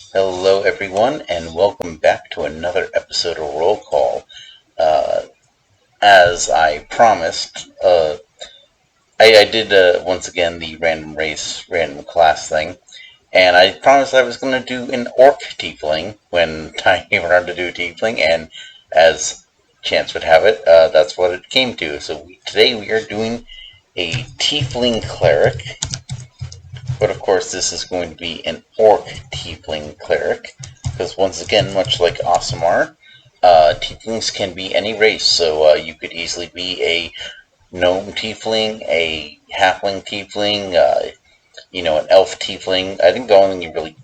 Hello everyone, and welcome back to another episode of Roll Call. Uh, as I promised, I did once again the random race, random class thing, and I promised I was going to do an orc tiefling when time came around to do a tiefling, and as chance would have it, that's what it came to. So today we are doing a tiefling cleric, but of course this is going to be an orc tiefling cleric, because once again, much like Aasimar, tieflings can be any race, so you could easily be a gnome tiefling, a halfling tiefling, an elf tiefling. I think the only thing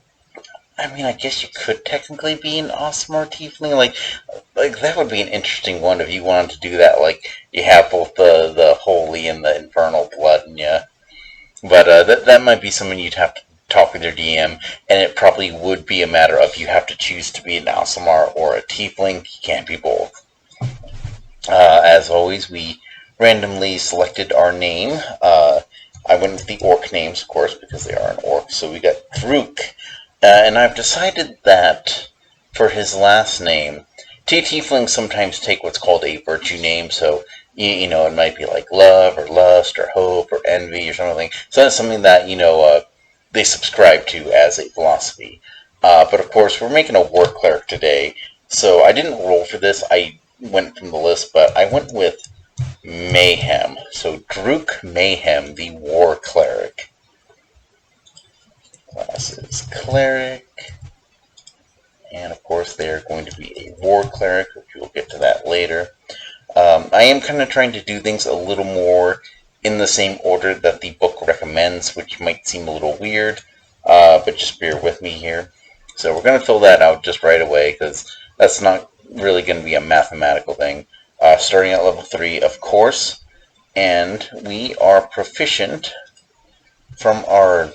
I guess you could technically be an Aasimar tiefling. Like that would be an interesting one if you wanted to do that. Like you have both the holy and the infernal blood in you. But that might be something you'd have to talk with your DM, and it probably would be a matter of you have to choose to be an Aasimar or a Tiefling. You can't be both. As always, we randomly selected our name. I went with the orc names, of course, because they are an orc. So we got Druuk, and I've decided that for his last name, Tieflings sometimes take what's called a virtue name, so it might be like love or lust or hope or envy or something. So that's something that they subscribe to as a philosophy. But of course, we're making a war cleric today, so I didn't roll for this. I went from the list, but I went with Mayhem. So Druuk Mayhem, the war cleric. Class is cleric. And of course, they're going to be a war cleric, which we'll get to that later. I am kind of trying to do things a little more in the same order that the book recommends, which might seem a little weird, but just bear with me here. So we're going to fill that out just right away, because that's not really going to be a mathematical thing. Starting at level 3, of course, and we are proficient from our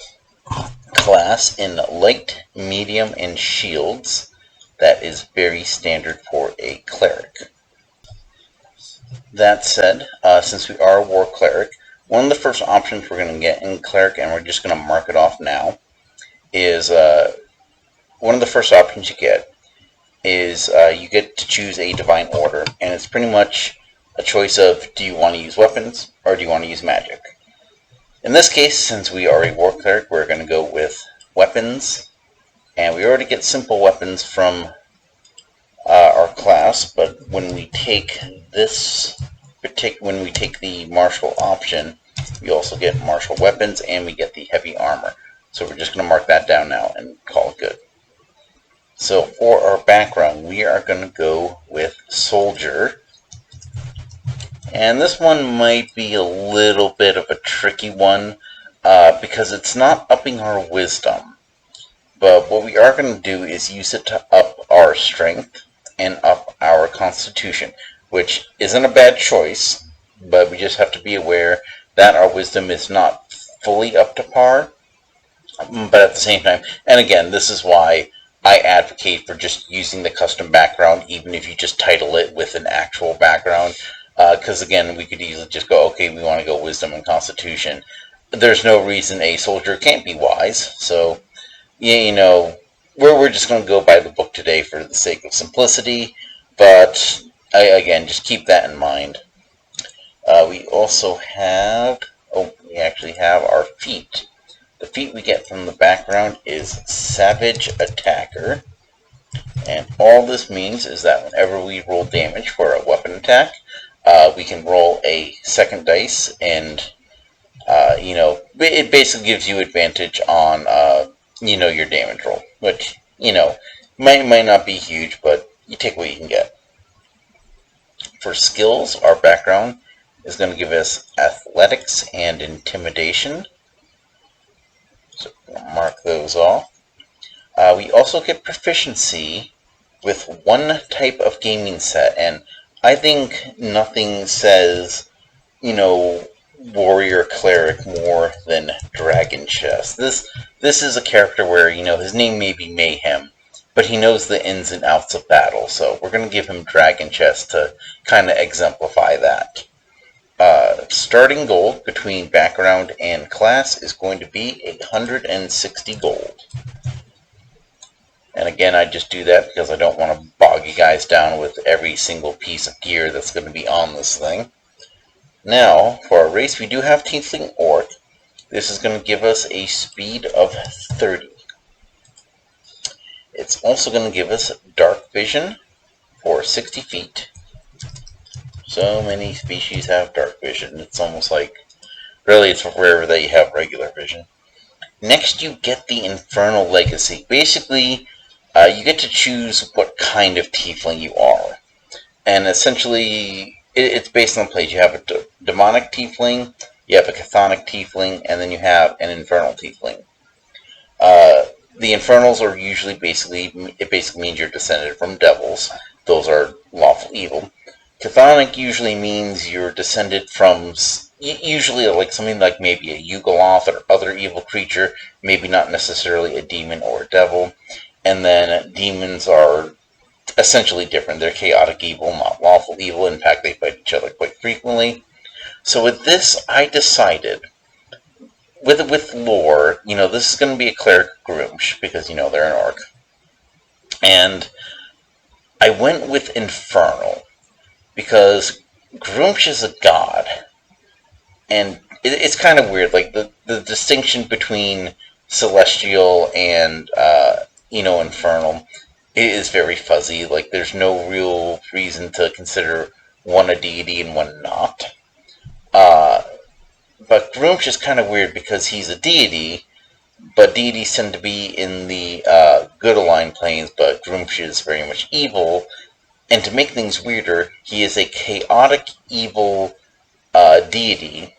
class in light, medium, and shields. That is very standard for a cleric. That said, since we are a war cleric, one of the first options we're going to get in cleric, and we're just going to mark it off now, is one of the first options you get is you get to choose a divine order, and it's pretty much a choice of do you want to use weapons or do you want to use magic. In this case, since we are a war cleric, we're going to go with weapons, and we already get simple weapons from our class, but when we take the martial option, we also get martial weapons and we get the heavy armor. So we're just going to mark that down now and call it good. So for our background, we are going to go with soldier. And this one might be a little bit of a tricky one because it's not upping our wisdom. But what we are going to do is use it to up our strength and up our constitution, which isn't a bad choice, but we just have to be aware that our wisdom is not fully up to par. But at the same time, and again, this is why I advocate for just using the custom background, even if you just title it with an actual background. Because again, we could easily just go, okay, we want to go wisdom and constitution. There's no reason a soldier can't be wise, so we're just going to go by the book today for the sake of simplicity, but again, just keep that in mind. We also have, we actually have our feat. The feat we get from the background is Savage Attacker, and all this means is that whenever we roll damage for a weapon attack, we can roll a second dice, and it basically gives you advantage on your damage roll, which, might not be huge, but you take what you can get. For skills, our background is going to give us athletics and intimidation. So we'll mark those off. We also get proficiency with one type of gaming set, and I think nothing says, warrior cleric more than Dragon Chest. This is a character where, his name may be Mayhem, but he knows the ins and outs of battle, so we're going to give him Dragon Chest to kind of exemplify that. Starting gold between background and class is going to be 160 gold. And again, I just do that because I don't want to bog you guys down with every single piece of gear that's going to be on this thing. Now, for our race, we do have tiefling orc. This is going to give us a speed of 30. It's also going to give us dark vision for 60 feet. So many species have dark vision. It's almost like, really, it's rare that you have regular vision. Next, you get the Infernal Legacy. Basically, you get to choose what kind of tiefling you are. And essentially, it's based on plays. You have a demonic tiefling, you have a chthonic tiefling, and then you have an infernal tiefling. The infernals are usually it basically means you're descended from devils. Those are lawful evil. Chthonic usually means you're descended from usually like something like maybe a Yugoloth or other evil creature, maybe not necessarily a demon or a devil. And then demons are essentially different. They're chaotic evil, not lawful evil. In fact, they fight each other quite frequently. So with this, I decided, with lore, this is going to be a cleric Gruumsh, because, they're an orc. And I went with Infernal, because Gruumsh is a god. And it's kind of weird, like, the distinction between celestial and, infernal is very fuzzy. Like, there's no real reason to consider one a deity and one not. But Gruumsh is kind of weird because he's a deity, but deities tend to be in the good aligned planes, but Gruumsh is very much evil. And to make things weirder, he is a chaotic evil deity,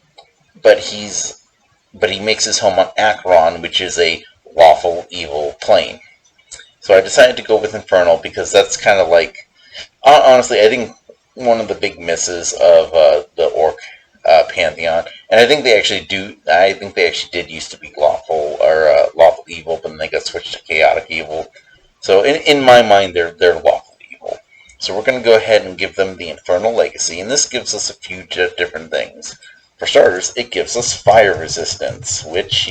but he makes his home on Acheron, which is a lawful evil plane. So I decided to go with Infernal because that's kind of like, honestly, I think one of the big misses of the orc pantheon, and I think they actually did used to be lawful or lawful evil, but then they got switched to chaotic evil. So in my mind, they're lawful evil. So we're going to go ahead and give them the Infernal Legacy, and this gives us a few different things. For starters, it gives us fire resistance, which,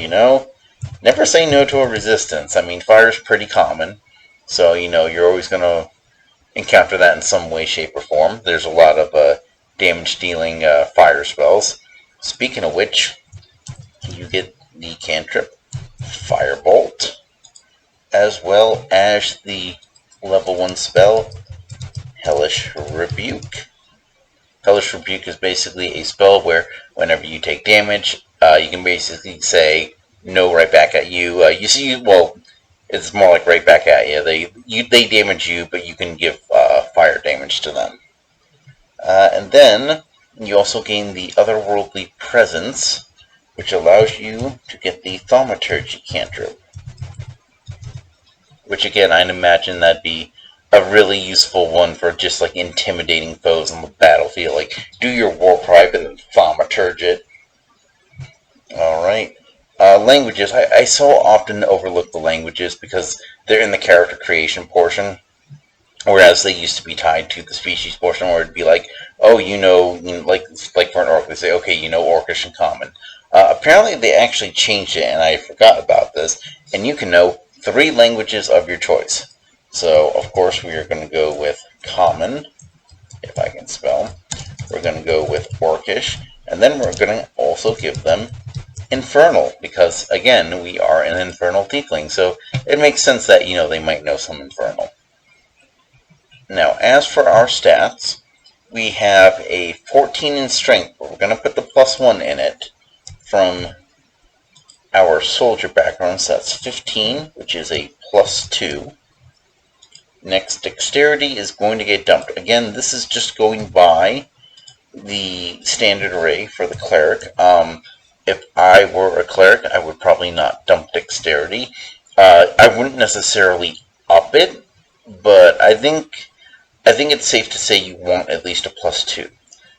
never say no to a resistance. I mean, fire is pretty common, so, you're always going to encounter that in some way, shape, or form. There's a lot of damage-dealing fire spells. Speaking of which, you get the cantrip Firebolt, as well as the level 1 spell, Hellish Rebuke. Hellish Rebuke is basically a spell where whenever you take damage, you can basically say, no, right back at you. It's more like right back at you. They damage you, but you can give fire damage to them. And then you also gain the Otherworldly Presence, which allows you to get the Thaumaturgy cantrip. Which again, I'd imagine that'd be a really useful one for just like intimidating foes on the battlefield. Like, do your war cry and then thaumaturge it. Alright. Languages. I so often overlook the languages because they're in the character creation portion, whereas they used to be tied to the species portion, where it'd be like, oh, like for an orc, they say, okay, Orcish and Common. Apparently they actually changed it, and I forgot about this, and you can know 3 languages of your choice. So, of course, we are going to go with Common, if I can spell. We're going to go with Orcish, and then we're going to also give them Infernal, because, again, we are an Infernal Tiefling, so it makes sense that, they might know some Infernal. Now, as for our stats, we have a 14 in Strength, but we're going to put the +1 in it from our soldier background, so that's 15, which is a +2. Next, Dexterity is going to get dumped. Again, this is just going by the standard array for the cleric. If I were a cleric, I would probably not dump Dexterity. I wouldn't necessarily up it, but I think it's safe to say you want at least a +2.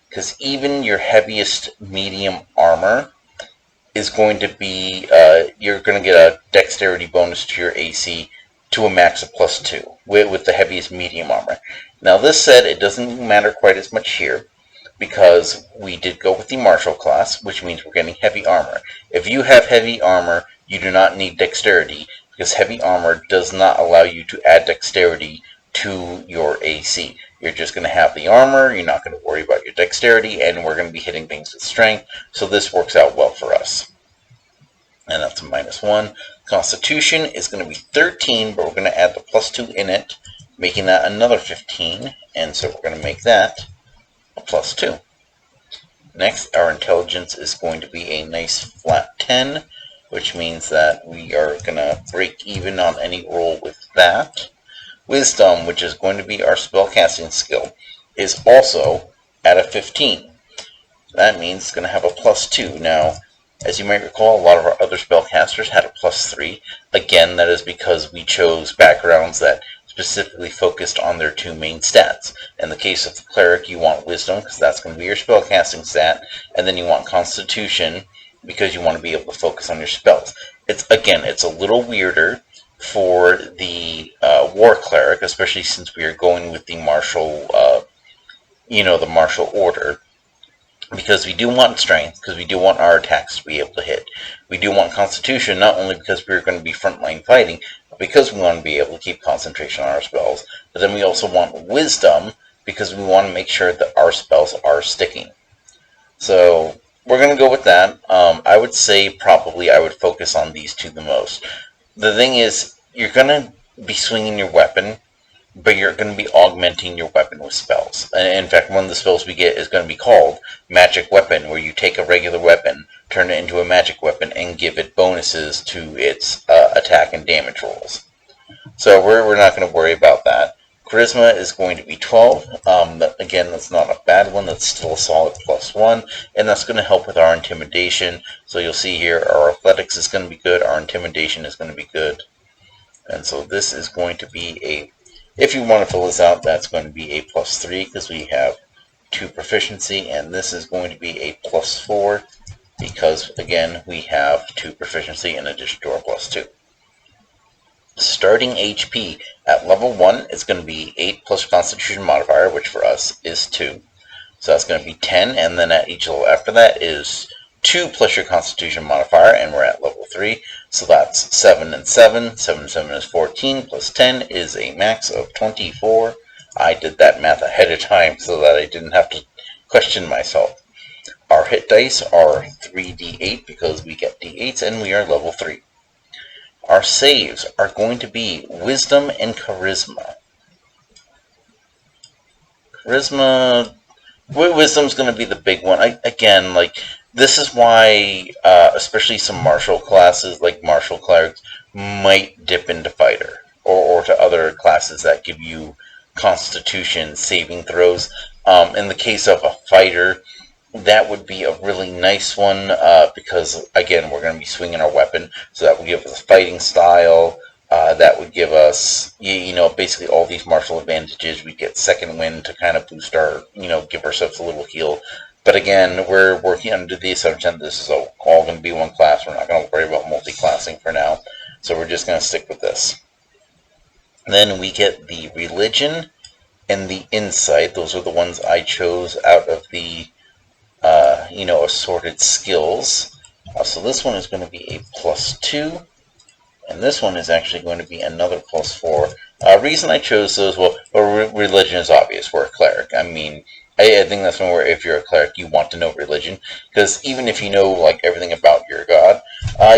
Because even your heaviest medium armor is going to be, you're going to get a Dexterity bonus to your AC to a max of +2 with the heaviest medium armor. Now, this said, it doesn't matter quite as much here, because we did go with the martial class, which means we're getting heavy armor. If you have heavy armor, you do not need Dexterity. because heavy armor does not allow you to add dexterity to your AC. You're just going to have the armor, you're not going to worry about your dexterity, and we're going to be hitting things with strength, so this works out well for us. And that's a -1. Constitution is going to be 13, but we're going to add the +2 in it, making that another 15, and so we're going to make that a +2. Next, our intelligence is going to be a nice flat 10, which means that we are going to break even on any roll with that. Wisdom, which is going to be our spellcasting skill, is also at a 15. That means it's going to have a +2. Now, as you might recall, a lot of our other spellcasters had a +3. Again, that is because we chose backgrounds that specifically focused on their two main stats. In the case of the cleric, you want wisdom, because that's going to be your spellcasting stat, and then you want constitution, because you want to be able to focus on your spells. It's a little weirder for the war cleric, especially since we are going with the martial, the martial order, because we do want strength, because we do want our attacks to be able to hit. We do want constitution, not only because we're going to be frontline fighting, but because we want to be able to keep concentration on our spells. But then we also want wisdom, because we want to make sure that our spells are sticking. So we're going to go with that. I would say probably I would focus on these two the most. The thing is, you're going to be swinging your weapon, but you're going to be augmenting your weapon with spells. And in fact, one of the spells we get is going to be called Magic Weapon, where you take a regular weapon, turn it into a magic weapon, and give it bonuses to its attack and damage rolls. So we're not going to worry about that. Charisma is going to be 12. Again, that's not a bad one. That's still a solid +1. And that's going to help with our intimidation. So you'll see here, our athletics is going to be good. Our intimidation is going to be good. And so this is going to be if you want to fill this out, that's going to be a +3 because we have 2 proficiency, and this is going to be a +4 because, again, we have 2 proficiency in addition to our +2. Starting HP at level 1 is going to be 8 plus Constitution modifier, which for us is 2. So that's going to be 10, and then at each level after that is 2 plus your Constitution modifier, and we're at level 3. So that's 7 and 7. 7 and 7 is 14, plus 10 is a max of 24. I did that math ahead of time so that I didn't have to question myself. Our hit dice are 3d8 because we get d8s, and we are level 3. Our saves are going to be Wisdom and Charisma. Wisdom's going to be the big one. This is why, especially some martial classes, like martial clerics, might dip into fighter, or to other classes that give you constitution saving throws. In the case of a fighter, that would be a really nice one, because, again, we're going to be swinging our weapon, so that would give us a fighting style. That would give us, basically all these martial advantages. We get second wind to kind of boost our, give ourselves a little heal. But again, we're working under the assumption this is all going to be one class. We're not going to worry about multi-classing for now. So we're just going to stick with this. Then we get the religion and the insight. Those are the ones I chose out of the, assorted skills. So this one is going to be a +2. And this one is actually going to be another +4. Reason I chose those, religion is obvious. We're a cleric. I mean, I think that's one where if you're a cleric, you want to know religion. Because even if you know, everything about your god,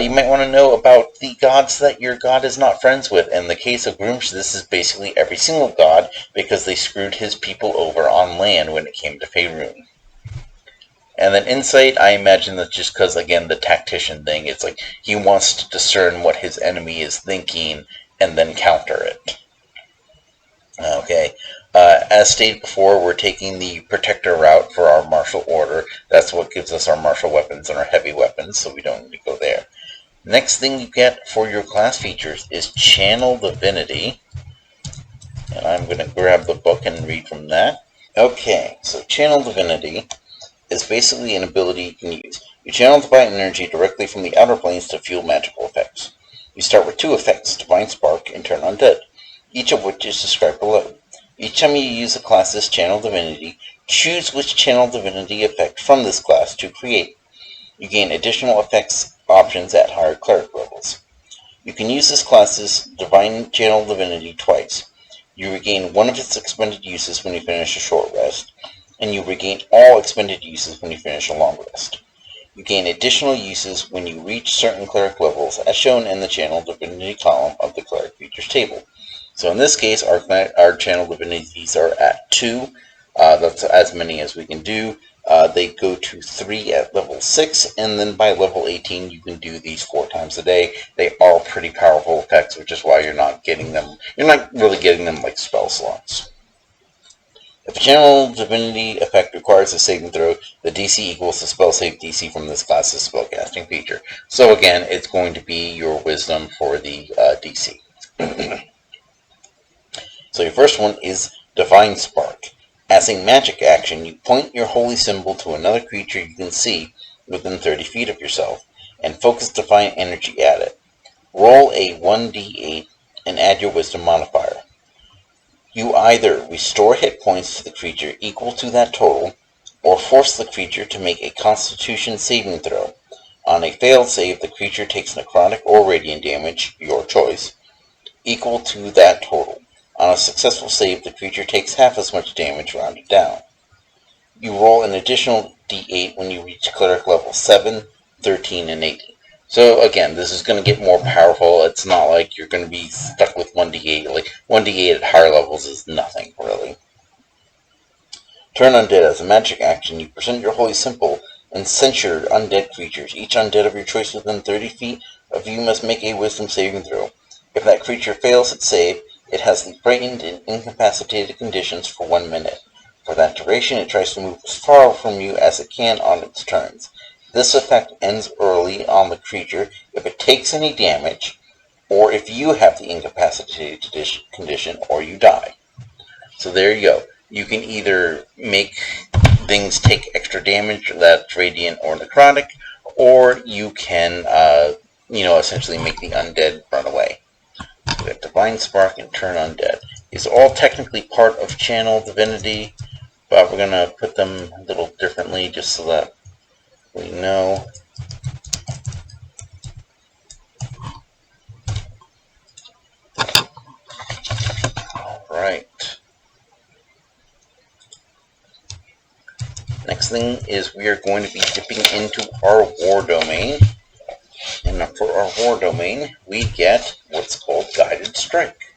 you might want to know about the gods that your god is not friends with. In the case of Gruumsh, this is basically every single god, because they screwed his people over on land when it came to Faerun. And then insight, I imagine that's just because, again, the tactician thing. It's like he wants to discern what his enemy is thinking and then counter it. Okay. As stated before, we're taking the protector route for our martial order. That's what gives us our martial weapons and our heavy weapons, so we don't need to go there. Next thing you get for your class features is Channel Divinity. And I'm going to grab the book and read from that. Okay, so Channel Divinity is basically an ability you can use. You channel divine energy directly from the outer planes to fuel magical effects. You start with 2 effects, Divine Spark and Turn Undead, each of which is described below. Each time you use a class's Channel Divinity, choose which Channel Divinity effect from this class to create. You gain additional effects options at higher cleric levels. You can use this class's Divine Channel Divinity twice. You regain one of its expended uses when you finish a short rest, and you regain all expended uses when you finish a long rest. You gain additional uses when you reach certain cleric levels, as shown in the Channel Divinity column of the Cleric Features table. So in this case, our Channel Divinities are at 2. That's as many as we can do. They go to 3 at level 6, and then by level 18 you can do these 4 times a day. They are pretty powerful effects, which is why you're not really getting them like spell slots. If a Channel Divinity effect requires a saving throw, the DC equals the spell save DC from this class's spellcasting feature. So again, it's going to be your wisdom for the DC. So your first one is Divine Spark. As a magic action, you point your holy symbol to another creature you can see within 30 feet of yourself, and focus divine energy at it. Roll a 1d8 and add your wisdom modifier. You either restore hit points to the creature equal to that total, or force the creature to make a Constitution saving throw. On a failed save, the creature takes necrotic or radiant damage, your choice, equal to that total. On a successful save, the creature takes half as much damage rounded down. You roll an additional d8 when you reach cleric level 7, 13, and 18. So again, this is going to get more powerful. It's not like you're going to be stuck with 1d8. Like 1d8 at higher levels is nothing, really. Turn undead. As a magic action, you present your holy symbol and censure undead creatures. Each undead of your choice within 30 feet of you must make a wisdom saving throw. If that creature fails its save, it has the frightened and incapacitated conditions for 1 minute. For that duration, it tries to move as far from you as it can on its turns. This effect ends early on the creature if it takes any damage, or if you have the incapacitated condition, or you die. So there you go. You can either make things take extra damage, that's radiant or necrotic, or you can, essentially make the undead run away. We have Divine Spark and Turn Undead. These are all technically part of Channel Divinity, but we're going to put them a little differently just so that we know. Alright. Next thing is we are going to be dipping into our war domain. And for our war domain, we get what's called Guided Strike.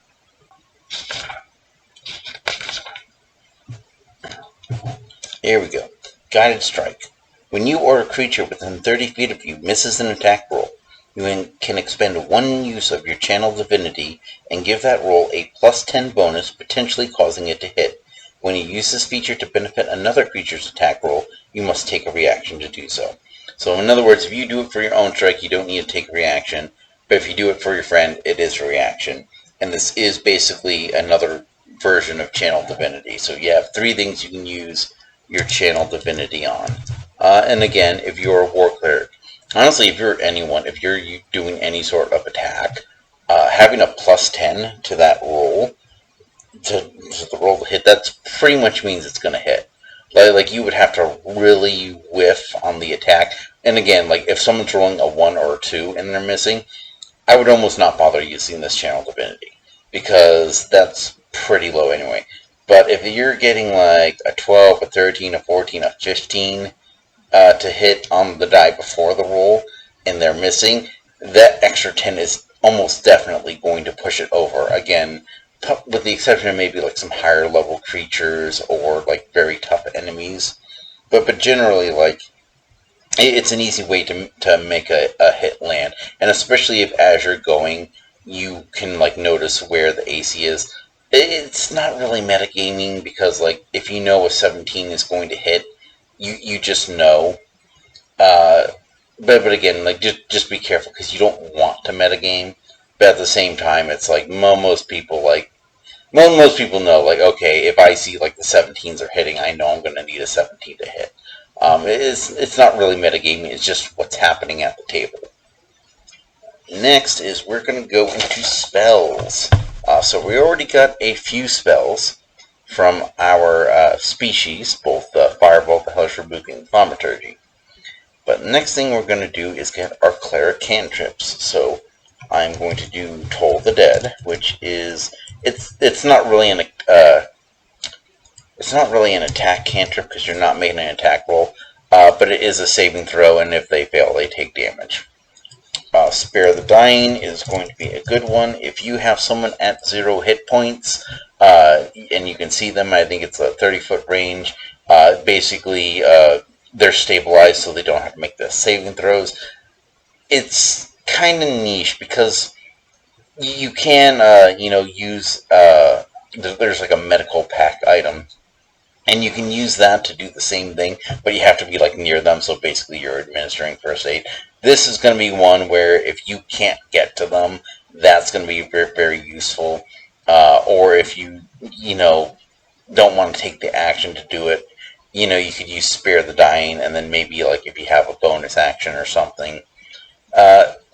Here we go. Guided Strike. When you or a creature within 30 feet of you misses an attack roll, you can expend 1 use of your Channel Divinity and give that roll a +10 bonus, potentially causing it to hit. When you use this feature to benefit another creature's attack roll, you must take a reaction to do so. So in other words, if you do it for your own strike, you don't need to take a reaction. But if you do it for your friend, it is a reaction. And this is basically another version of Channel Divinity. So you have 3 things you can use your Channel Divinity on. And again, if you're a war cleric, honestly, if you're anyone, if you're doing any sort of attack, having a +10 to that roll, to the roll to hit, that pretty much means it's going to hit. Like you would have to really whiff on the attack. And again, like if someone's rolling a 1 or a 2 and they're missing, I would almost not bother using this Channel Divinity, because that's pretty low anyway. But if you're getting like a 12, a 13, a 14, a 15 to hit on the die before the roll, and they're missing, that extra 10 is almost definitely going to push it over. Again, with the exception of maybe like some higher level creatures or like very tough enemies. But generally, like, it's an easy way to make a hit land. And especially if as you're going, you can like notice where the AC is. It's not really metagaming, because like if you know a 17 is going to hit, you just know. But again, like just be careful, because you don't want to metagame. But at the same time, it's like most people know, like, okay, if I see like the 17s are hitting, I know I'm going to need a 17 to hit. It's not really metagaming, it's just what's happening at the table. Next is we're going to go into spells. So we already got a few spells from our species, both Firebolt, the Hellish Rebuke, and Thaumaturgy. But the next thing we're going to do is get our cleric cantrips. So I'm going to do Toll the Dead, which is it's not really an attack cantrip because you're not making an attack roll, but it is a saving throw, and if they fail, they take damage. Spare the Dying is going to be a good one. If you have someone at 0 hit points, and you can see them, I think it's a 30-foot range. Basically, they're stabilized, so they don't have to make the saving throws. It's kind of niche because you can, use. There's like a medical pack item, and you can use that to do the same thing, but you have to be like near them, so basically you're administering first aid. This is going to be one where if you can't get to them, that's going to be very, very useful. Or if you don't want to take the action to do it, you could use Spare the Dying, and then maybe like if you have a bonus action or something.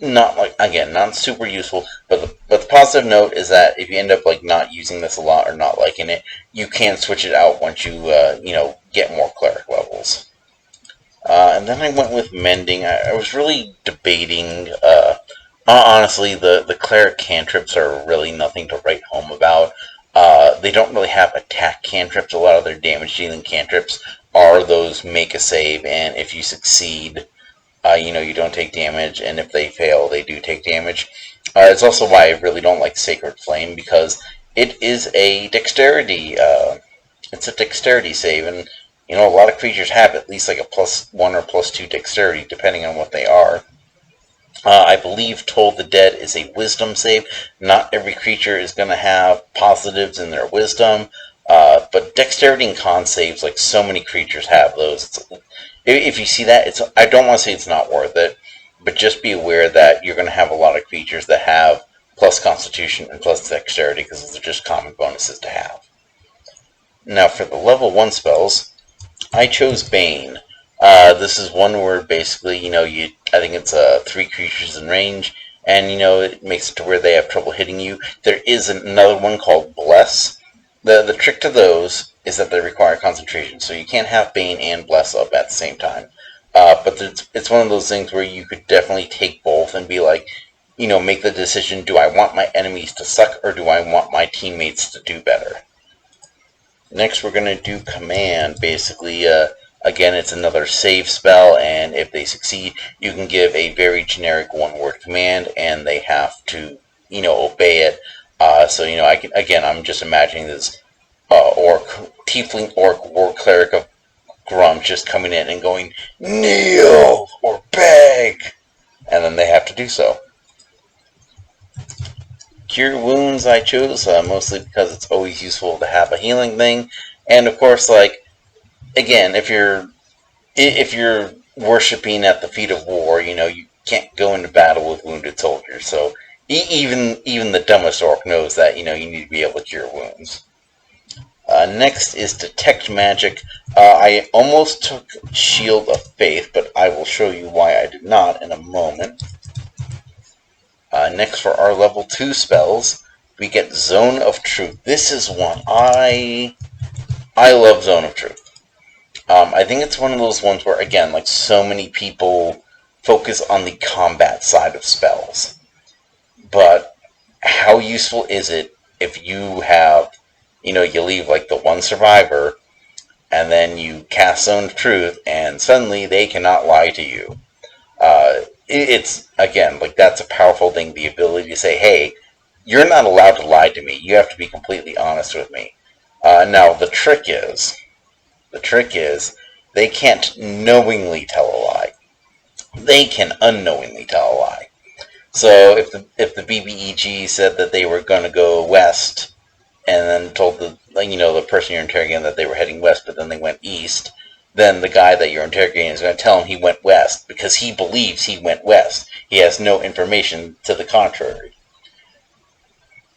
Not super useful, but the positive note is that if you end up like not using this a lot or not liking it, you can switch it out once you get more cleric levels. And then I went with Mending. I was really debating. Honestly, the cleric cantrips are really nothing to write home about. They don't really have attack cantrips. A lot of their damage dealing cantrips are those make a save, and if you succeed, you don't take damage, and if they fail, they do take damage. It's also why I really don't like Sacred Flame, because it is a dexterity. It's a dexterity save, and a lot of creatures have at least like a +1 or +2 dexterity, depending on what they are. I believe Toll the Dead is a wisdom save. Not every creature is going to have positives in their wisdom, but dexterity and con saves, like so many creatures have those. If you see that, I don't want to say it's not worth it, but just be aware that you're going to have a lot of creatures that have plus constitution and plus dexterity, because those are just common bonuses to have. Now for the level 1 spells, I chose Bane. This is one where basically, I think it's 3 creatures in range, and it makes it to where they have trouble hitting you. There is another one called Bless. The trick to those is that they require concentration, so you can't have Bane and Bless up at the same time. But it's one of those things where you could definitely take both and be like, make the decision, do I want my enemies to suck, or do I want my teammates to do better? Next, we're going to do Command. Basically, again, it's another save spell, and if they succeed, you can give a very generic one-word command, and they have to, obey it. I'm just imagining this tiefling orc war cleric of Gruumsh just coming in and going, kneel or beg, and then they have to do so. Cure Wounds I chose, mostly because it's always useful to have a healing thing, and of course, again, if you're worshipping at the feet of war, you can't go into battle with wounded soldiers, so even the dumbest orc knows that, you need to be able to cure wounds. Next is Detect Magic. I almost took Shield of Faith, but I will show you why I did not in a moment. Next, for our level 2 spells, we get Zone of Truth. This is one I love Zone of Truth. I think it's one of those ones where, again, like so many people focus on the combat side of spells. But how useful is it if you have, you leave like the one survivor, and then you cast Zone of Truth, and suddenly they cannot lie to you. It's, again, like that's a powerful thing, the ability to say, hey, you're not allowed to lie to me. You have to be completely honest with me. Now, the trick is, they can't knowingly tell a lie. They can unknowingly tell a lie. So if the BBEG said that they were going to go west, and then told the person you're interrogating that they were heading west, but then they went east, then the guy that you're interrogating is going to tell him he went west because he believes he went west. He has no information to the contrary.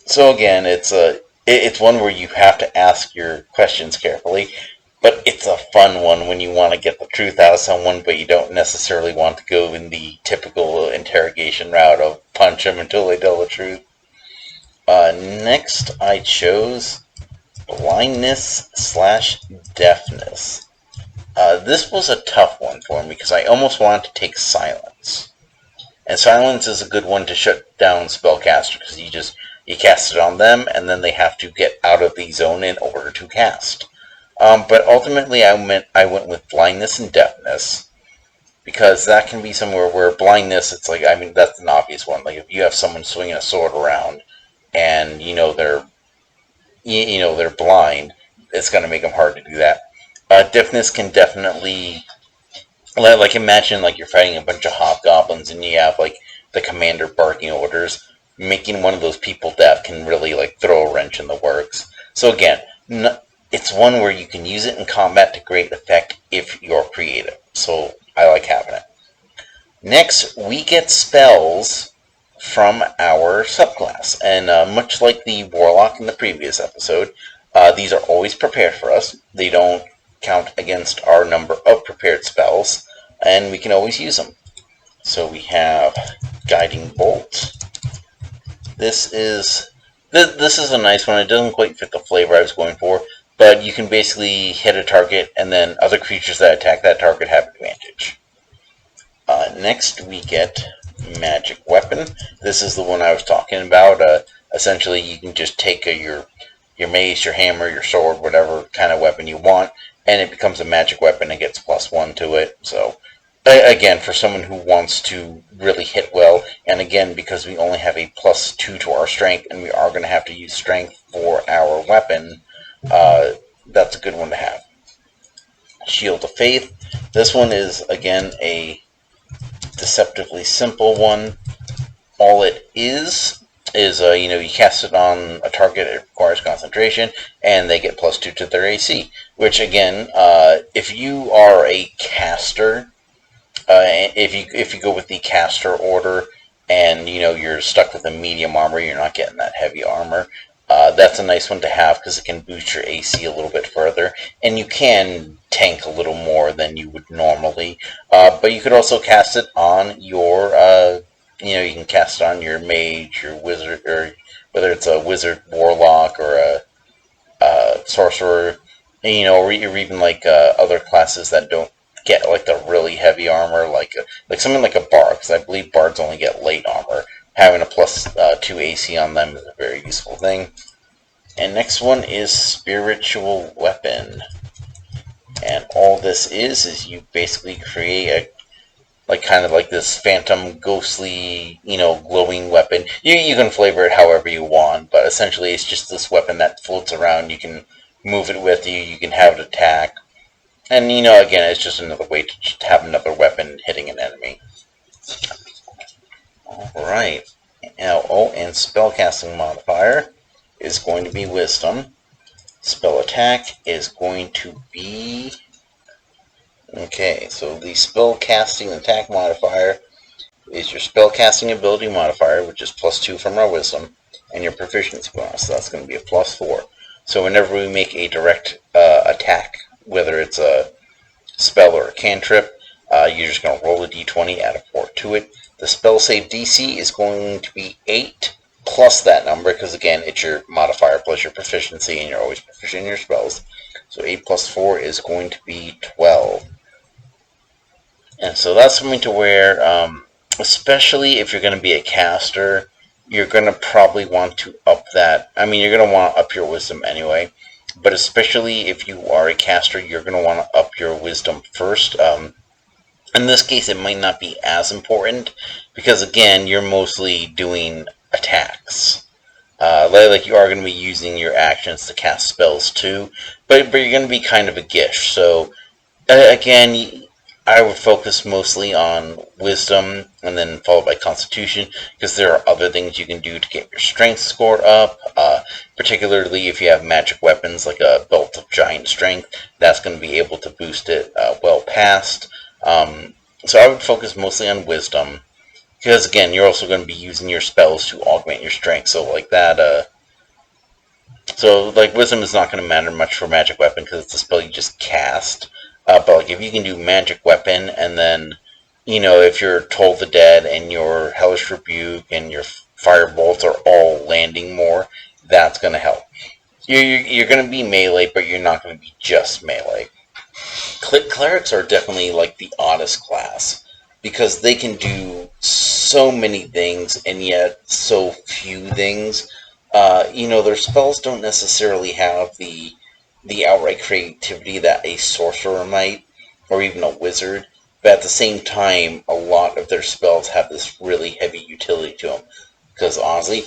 So again, it's one where you have to ask your questions carefully, but it's a fun one when you want to get the truth out of someone, but you don't necessarily want to go in the typical interrogation route of punch them until they tell the truth. Next, I chose Blindness/Deafness. This was a tough one for me because I almost wanted to take Silence. And silence is a good one to shut down spellcaster, because you cast it on them, and then they have to get out of the zone in order to cast. But ultimately, I went with blindness and deafness, because that can be somewhere where blindness, it's like, I mean, that's an obvious one. Like if you have someone swinging a sword around, and they're blind, it's going to make them hard to do that. Deafness can definitely, like imagine like you're fighting a bunch of hobgoblins and you have like the commander barking orders. Making one of those people deaf can really like throw a wrench in the works. So again, it's one where you can use it in combat to great effect if you're creative. So I like having it. Next, we get spells from our subclass, and much like the warlock in the previous episode, these are always prepared for us. They don't count against our number of prepared spells, and we can always use them. So we have Guiding Bolt. This is a nice one. It doesn't quite fit the flavor I was going for, but you can basically hit a target, and then other creatures that attack that target have advantage. Next, we get Magic Weapon. This is the one I was talking about. Essentially, you can just take your mace, your hammer, your sword, whatever kind of weapon you want, and it becomes a magic weapon and gets +1 to it. So, again, for someone who wants to really hit well, and again, because we only have a +2 to our strength, and we are going to have to use strength for our weapon, that's a good one to have. Shield of Faith. This one is, again, a deceptively simple one. All it is you cast it on a target, it requires concentration, and they get +2 to their AC. Which again, if you are a caster, if you go with the caster order, and you're stuck with a medium armor, you're not getting that heavy armor. That's a nice one to have because it can boost your AC a little bit further, and you can tank a little more than you would normally. But you could also cast it on your, you can cast it on your mage, your wizard, or whether it's a wizard, warlock, or a sorcerer, or even like other classes that don't get like the really heavy armor, like something like a bard, because I believe bards only get light armor. Having a +2 AC on them is a very useful thing. And next one is Spiritual Weapon. And all this is you basically create kind of like this phantom, ghostly, glowing weapon. You can flavor it however you want, but essentially it's just this weapon that floats around. You can move it with you. You can have it attack. And, again, it's just another way to just have another weapon hitting an enemy. Alright. Now, and spellcasting modifier is going to be Wisdom. Spell attack is going to be... Okay, so the spellcasting attack modifier is your spellcasting ability modifier, which is +2 from our Wisdom, and your proficiency bonus, so that's going to be a +4. So whenever we make a direct attack, whether it's a spell or a cantrip, you're just going to roll a d20, add a 4 to it. The spell save DC is going to be 8 plus that number, because again, it's your modifier plus your proficiency, and you're always proficient in your spells. So 8 plus 4 is going to be 12. And so that's something to where, especially if you're going to be a caster, you're going to probably want to up that. I mean, you're going to want to up your Wisdom anyway, but especially if you are a caster, you're going to want to up your Wisdom first. In this case, it might not be as important, because again, you're mostly doing attacks. Like you are going to be using your actions to cast spells too, but you're going to be kind of a gish. So again, I would focus mostly on Wisdom, and then followed by Constitution, because there are other things you can do to get your Strength score up, particularly if you have magic weapons like a Belt of Giant Strength. That's going to be able to boost it well past. So I would focus mostly on Wisdom, because again, you're also going to be using your spells to augment your strength. So like that, so like Wisdom is not going to matter much for Magic Weapon, because it's a spell you just cast. But like if you can do Magic Weapon, and then, if your Toll the Dead and your Hellish Rebuke and your Firebolt are all landing more, that's going to help. You're going to be melee, but you're not going to be just melee. Clerics are definitely like the oddest class, because they can do so many things and yet so few things. Their spells don't necessarily have the outright creativity that a sorcerer might, or even a wizard. But at the same time, a lot of their spells have this really heavy utility to them. Because honestly,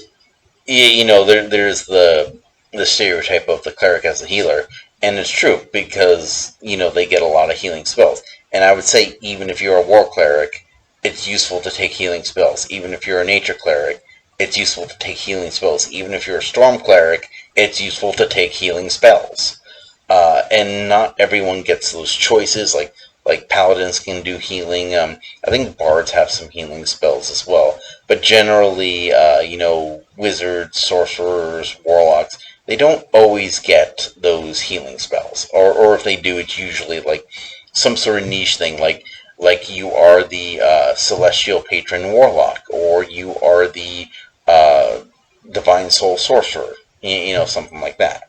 there's the stereotype of the cleric as a healer, and it's true because they get a lot of healing spells. And I would say even if you're a war cleric, it's useful to take healing spells. Even if you're a nature cleric, it's useful to take healing spells. Even if you're a storm cleric, it's useful to take healing spells. And not everyone gets those choices. Like paladins can do healing. I think bards have some healing spells as well. But generally, wizards, sorcerers, warlocks, they don't always get those healing spells. Or if they do, it's usually like some sort of niche thing, like you are the celestial patron warlock, or you are the divine soul sorcerer, something like that.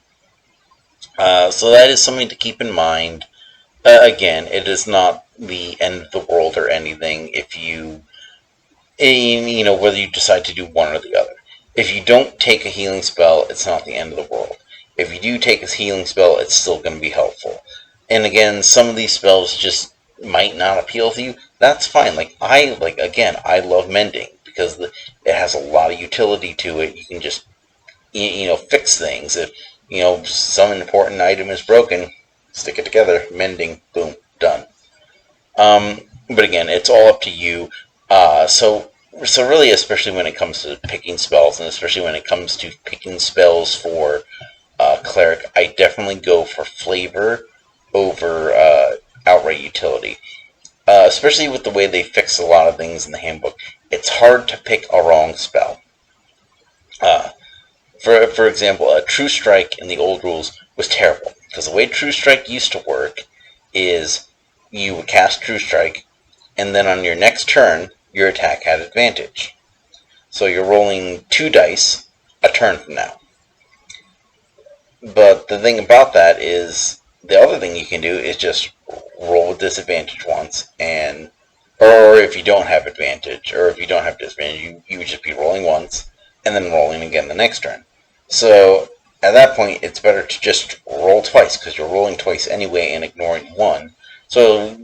So that is something to keep in mind. Again, it is not the end of the world or anything if whether you decide to do one or the other. If you don't take a healing spell, it's not the end of the world. If you do take a healing spell, it's still going to be helpful. And again, some of these spells just might not appeal to you. That's fine. I love mending because it has a lot of utility to it. You can just fix things. If some important item is broken, stick it together, mending, boom, done. But again, it's all up to you. So really, especially when it comes to picking spells, and especially when it comes to picking spells for cleric, I definitely go for flavor over outright utility. Especially with the way they fix a lot of things in the handbook, it's hard to pick a wrong spell. For example, a True Strike in the old rules was terrible, because the way True Strike used to work is you would cast True Strike, and then on your next turn, your attack had advantage. So you're rolling 2 dice a turn from now. But the thing about that is, the other thing you can do is just roll with disadvantage once, or if you don't have advantage, or if you don't have disadvantage, you would just be rolling once, and then rolling again the next turn. So at that point, it's better to just roll twice, because you're rolling twice anyway and ignoring one. So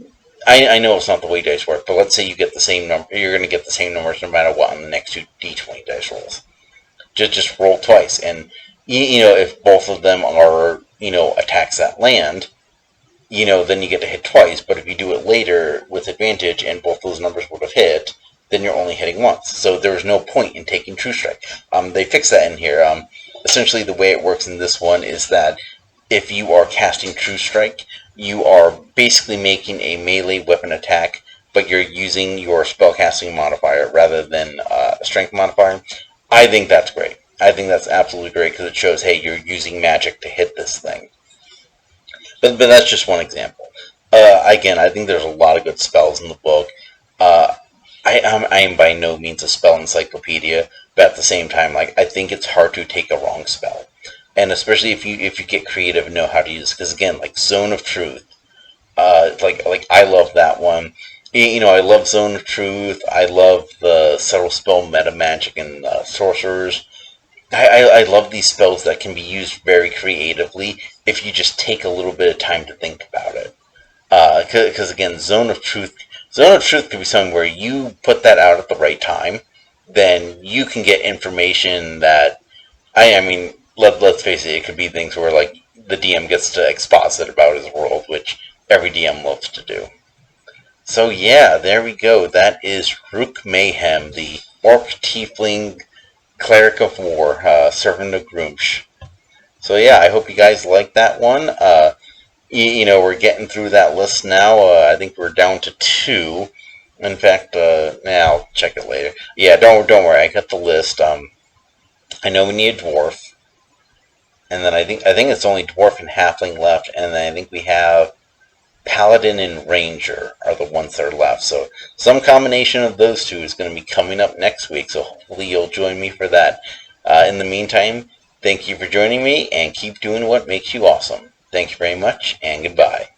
I know it's not the way dice work, but let's say you get the same number. You're going to get the same numbers no matter what on the next 2 d20 dice rolls. Just roll twice, and if both of them are attacks that land, then you get to hit twice. But if you do it later with advantage and both those numbers would have hit, then you're only hitting once. So there's no point in taking True Strike. They fix that in here. Essentially, the way it works in this one is that if you are casting True Strike, you are basically making a melee weapon attack, but you're using your spellcasting modifier rather than a strength modifier. I think that's great. I think that's absolutely great because it shows, hey, you're using magic to hit this thing. But that's just one example. Again, I think there's a lot of good spells in the book. I am by no means a spell encyclopedia, but at the same time, I think it's hard to take a wrong spell. And especially if you get creative and know how to use it. Because again, Zone of Truth, I love that one. I love Zone of Truth. I love the subtle spell meta magic and sorcerers. I love these spells that can be used very creatively if you just take a little bit of time to think about it. Because again, Zone of Truth could be something where you put that out at the right time, then you can get information that, let's face it could be things where the DM gets to exposit about his world, which every DM loves to do. So yeah, there we go. That is Druuk Mayhem, the Orc Tiefling Cleric of War, Servant of Gruumsh. So yeah, I hope you guys like that one. We're getting through that list now. I think we're down to 2. In fact, I'll check it later. Yeah, don't worry. I got the list. I know we need a dwarf, and then I think it's only dwarf and halfling left, and then I think we have paladin and ranger are the ones that are left. So some combination of those 2 is going to be coming up next week. So hopefully you'll join me for that. In the meantime, thank you for joining me, and keep doing what makes you awesome. Thank you very much, and goodbye.